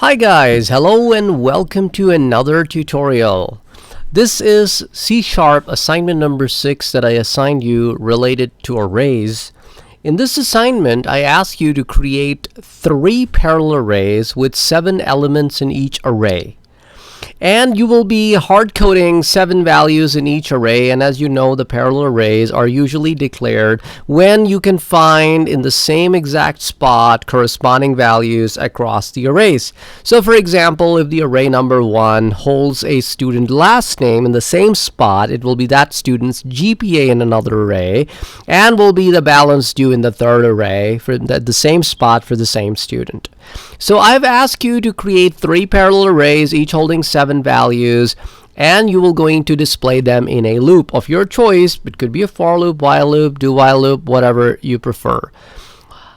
Hi guys, hello and welcome to another tutorial. This is C# assignment number 6 that I assigned you related to arrays. In this assignment, I ask you to create 3 parallel arrays with 7 elements in each array. And you will be hard coding 7 values in each array, and as you know, the parallel arrays are usually declared when you can find in the same exact spot corresponding values across the arrays. So for example, if the array number 1 holds a student last name in the same spot, it will be that student's GPA in another array, and will be the balance due in the third array for the same spot for the same student. So I've asked you to create 3 parallel arrays, each holding 7 values, and you will going to display them in a loop of your choice. It could be a for loop, while loop, do while loop, whatever you prefer.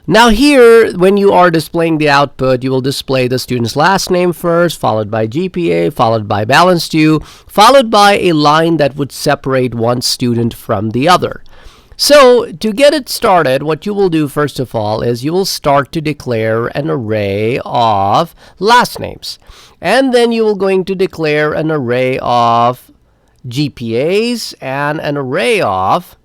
Now here, when you are displaying the output, you will display the student's last name first, followed by GPA, followed by balance due, followed by a line that would separate one student from the other. So to get it started, what you will do first of all is you will start to declare an array of last names. And then you will going to declare an array of GPAs and an array of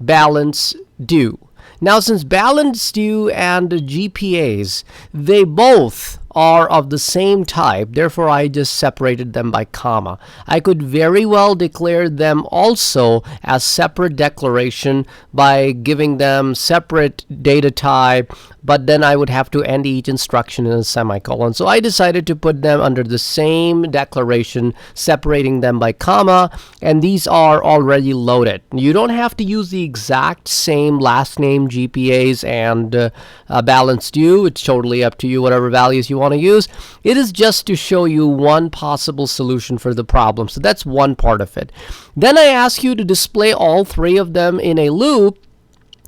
balance due. Now since balance due and GPAs, they both are of the same type, therefore I just separated them by comma. I could very well declare them also as separate declaration by giving them separate data type, but then I would have to end each instruction in a semicolon. So I decided to put them under the same declaration, separating them by comma, and these are already loaded. You don't have to use the exact same last name, GPAs, and balance due. It's totally up to you, whatever values you want to use. It is just to show you one possible solution for the problem. So that's one part of it. Then I ask you to display all 3 of them in a loop.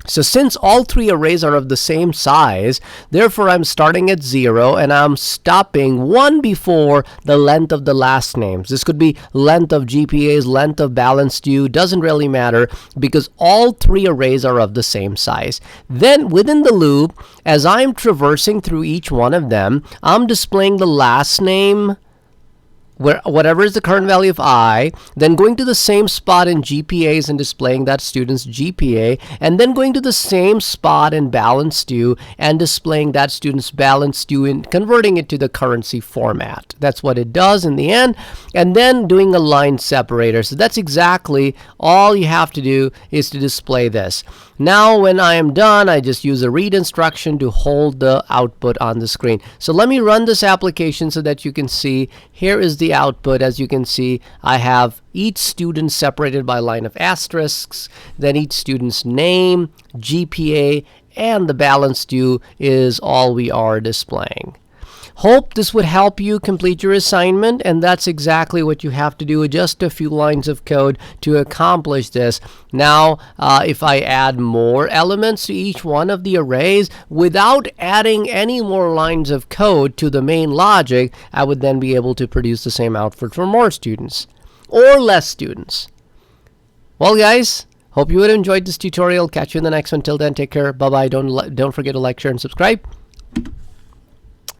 So since all 3 arrays are of the same size, therefore I'm starting at 0 and I'm stopping 1 before the length of the last names. This could be length of GPAs, length of balance due, doesn't really matter because all 3 arrays are of the same size. Then within the loop, as I'm traversing through each one of them, I'm displaying the last name, whatever is the current value of I, then going to the same spot in GPAs and displaying that student's GPA, and then going to the same spot in balance due and displaying that student's balance due and converting it to the currency format. That's what it does in the end, and then doing a line separator. So that's exactly all you have to do is to display this. Now when I am done, I just use a read instruction to hold the output on the screen. So let me run this application so that you can see. Here is the output. As you can see, I have each student separated by a line of asterisks, then each student's name, GPA, and the balance due is all we are displaying. Hope this would help you complete your assignment, and that's exactly what you have to do with just a few lines of code to accomplish this. Now, if I add more elements to each one of the arrays without adding any more lines of code to the main logic, I would then be able to produce the same output for more students or less students. Well, guys, hope you would have enjoyed this tutorial. Catch you in the next one. Till then, take care. Bye-bye. Don't forget to like, share, and subscribe.